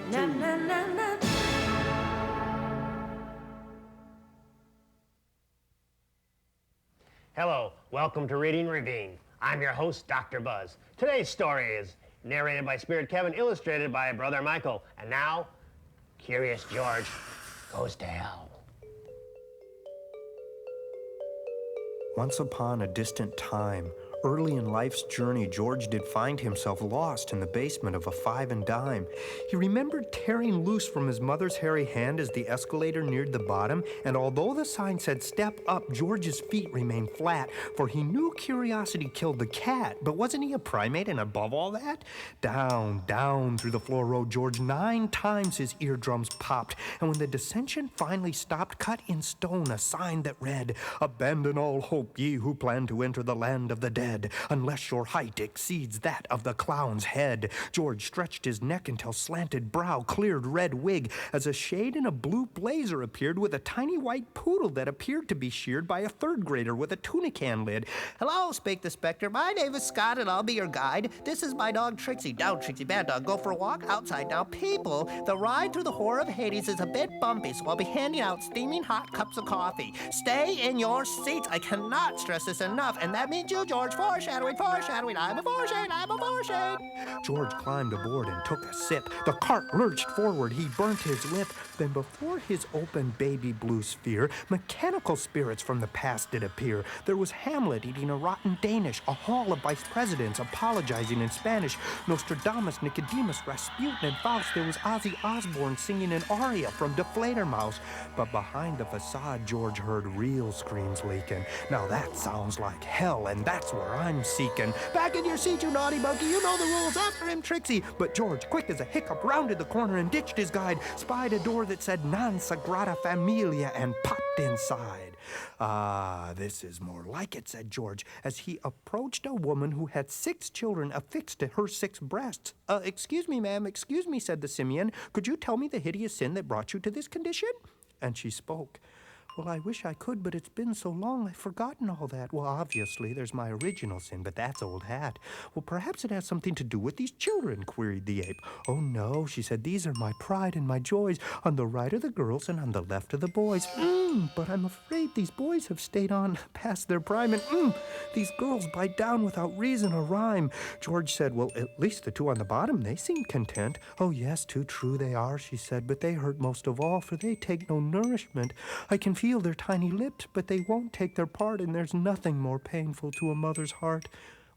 Na, na, na, na. Hello, welcome to Reading Ravine. I'm your host, Dr. Buzz. Today's story is narrated by Spirit Kevin, illustrated by Brother Michael. And now, Curious George Goes to Hell. Once upon a distant time, early in life's journey, George did find himself lost in the basement of a 5 and dime. He remembered tearing loose from his mother's hairy hand as the escalator neared the bottom, and although the sign said step up, George's feet remained flat, for he knew curiosity killed the cat, but wasn't he a primate, and above all that? Down, down through the floor rode George. 9 times his eardrums popped, and when the descension finally stopped, cut in stone a sign that read, "Abandon all hope, ye who plan to enter the land of the dead, unless your height exceeds that of the clown's head." George stretched his neck until slanted brow cleared red wig, as a shade in a blue blazer appeared with a tiny white poodle that appeared to be sheared by a 3rd grader with a tuna can lid. "Hello," spake the specter. "My name is Scott, and I'll be your guide. This is my dog Trixie. Down, Trixie, bad dog. Go for a walk outside. Now, people, the ride through the horror of Hades is a bit bumpy, so I'll be handing out steaming hot cups of coffee. Stay in your seats. I cannot stress this enough, and that means you, George. Foreshadowing, foreshadowing. I'm a foreshade, I'm a foreshade." George climbed aboard and took a sip. The cart lurched forward. He burnt his lip. Then before his open baby blue sphere, mechanical spirits from the past did appear. There was Hamlet eating a rotten Danish, a hall of vice presidents apologizing in Spanish, Nostradamus, Nicodemus, Rasputin, and Faust. There was Ozzy Osbourne singing an aria from Deflator Mouse. But behind the facade, George heard real screams leaking. Now that sounds like hell, and that's where I'm seeking. Back in your seat, you naughty monkey. You know the rules. After him, Trixie. But George, quick as a hiccup, rounded the corner and ditched his guide, spied a door that said Non Sagrada Familia, and popped inside. "Ah, this is more like it," said George, as he approached a woman who had 6 children affixed to her 6 breasts. Excuse me, ma'am, excuse me," said the simian. "Could you tell me the hideous sin that brought you to this condition?" And she spoke. "Well, I wish I could, but it's been so long I've forgotten all that." "Well, obviously, there's my original sin, but that's old hat." "Well, perhaps it has something to do with these children," queried the ape. "Oh, no," she said, "these are my pride and my joys. On the right are the girls, and on the left are the boys. But I'm afraid these boys have stayed on past their prime, and these girls bite down without reason or rhyme." George said, "Well, at least the 2 on the bottom, they seem content." "Oh, yes, too true they are," she said, "but they hurt most of all, for they take no nourishment. I can feel their tiny lips, but they won't take their part, and there's nothing more painful to a mother's heart."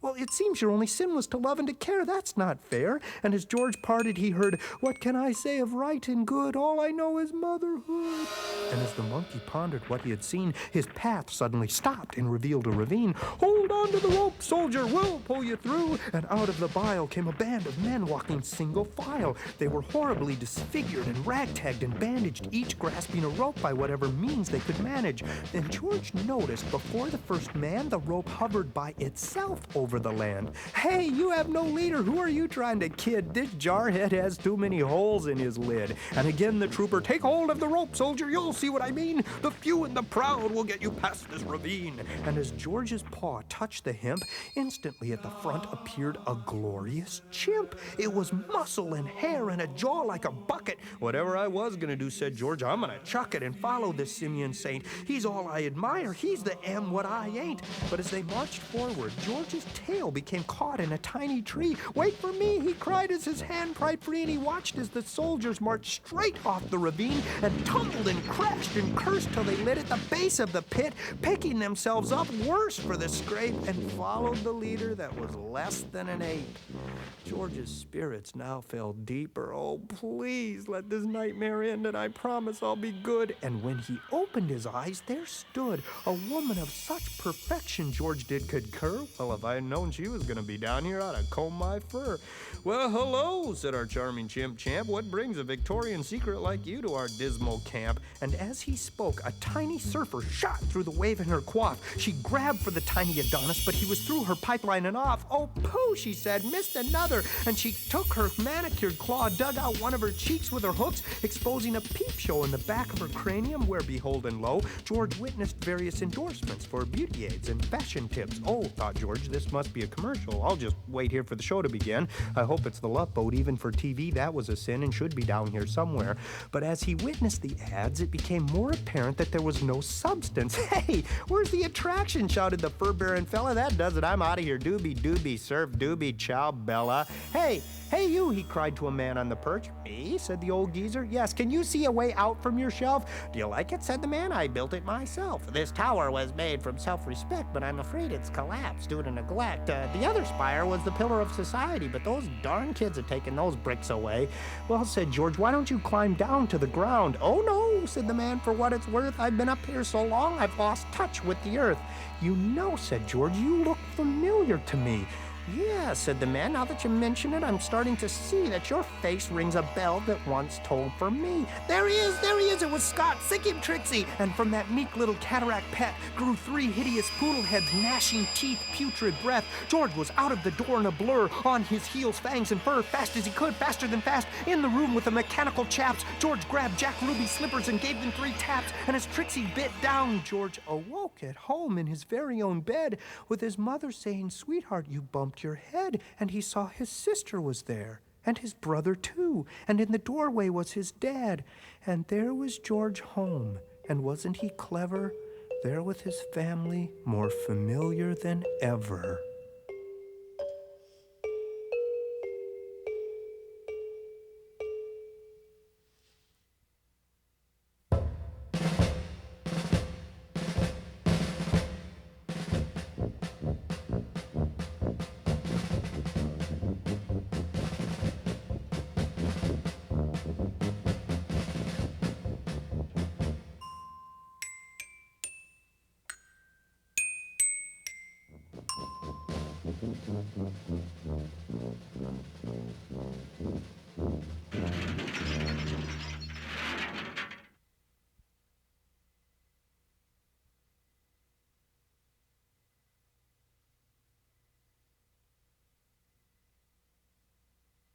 "Well, it seems your only sin was to love and to care. That's not fair." And as George parted, he heard, "What can I say of right and good? All I know is motherhood." And as the monkey pondered what he had seen, his path suddenly stopped and revealed a ravine. "Hold on to the rope, soldier, we'll pull you through." And out of the bile came a band of men walking single file. They were horribly disfigured and ragtagged and bandaged, each grasping a rope by whatever means they could manage. Then George noticed before the first man, the rope hovered by itself over the land. "Hey, you have no leader. Who are you trying to kid? This jarhead has too many holes in his lid." And again the trooper, "Take hold of the rope, soldier. You'll see what I mean. The few and the proud will get you past this ravine." And as George's paw touched the hemp, instantly at the front appeared a glorious chimp. It was muscle and hair and a jaw like a bucket. "Whatever I was gonna do," said George, "I'm gonna chuck it and follow this simian saint. He's all I admire. He's the M what I ain't." But as they marched forward, George's tail became caught in a tiny tree. "Wait for me," he cried as his hand pried free, and he watched as the soldiers marched straight off the ravine and tumbled and crashed and cursed till they lit at the base of the pit, picking themselves up worse for the scrape, and followed the leader that was less than an ape. George's spirits now fell deeper. "Oh, please let this nightmare end, and I promise I'll be good." And when he opened his eyes, there stood a woman of such perfection, George did concur. "Well, if I had known she was going to be down here, I'd have combed my fur." "Well, hello," said our charming chimp champ. "What brings a Victorian secret like you to our dismal camp?" And as he spoke, a tiny surfer shot through the wave in her coif. She grabbed for the tiny Adonis, but he was through her pipeline and off. "Oh, pooh," she said, "missed another. here. And she took her manicured claw, dug out one of her cheeks with her hooks, exposing a peep show in the back of her cranium where, behold and lo, George witnessed various endorsements for beauty aids and fashion tips. Oh, thought George, this must be a commercial. I'll just wait here for the show to begin. I hope it's the Love Boat. Even for TV, that was a sin and should be down here somewhere. But as he witnessed the ads, it became more apparent that there was no substance. Hey, where's the attraction? Shouted the fur-bearing fella. That does it. I'm out of here. Doobie, doobie, surf, doobie, ciao, Bella. Hey, you, he cried to a man on the perch. Me, said the old geezer. Yes, can you see a way out from your shelf? Do you like it, said the man. I built it myself. This tower was made from self-respect, but I'm afraid it's collapsed due to neglect. The other spire was the pillar of society, but those darn kids have taken those bricks away. Well, said George, why don't you climb down to the ground? Oh, no, said the man, for what it's worth. I've been up here so long, I've lost touch with the earth. You know, said George, you look familiar to me. Yeah, said the man, now that you mention it, I'm starting to see that your face rings a bell that once told for me. There he is, it was Scott, sick him Trixie. And from that meek little cataract pet grew 3 hideous poodle heads, gnashing teeth, putrid breath. George was out of the door in a blur, on his heels, fangs and fur, fast as he could, faster than fast. In the room with the mechanical chaps, George grabbed Jack Ruby's slippers and gave them 3 taps. And as Trixie bit down, George awoke at home in his very own bed, with his mother saying, sweetheart, you bumped your head. And he saw his sister was there, and his brother too, and in the doorway was his dad. And there was George home, and wasn't he clever? There with his family, more familiar than ever.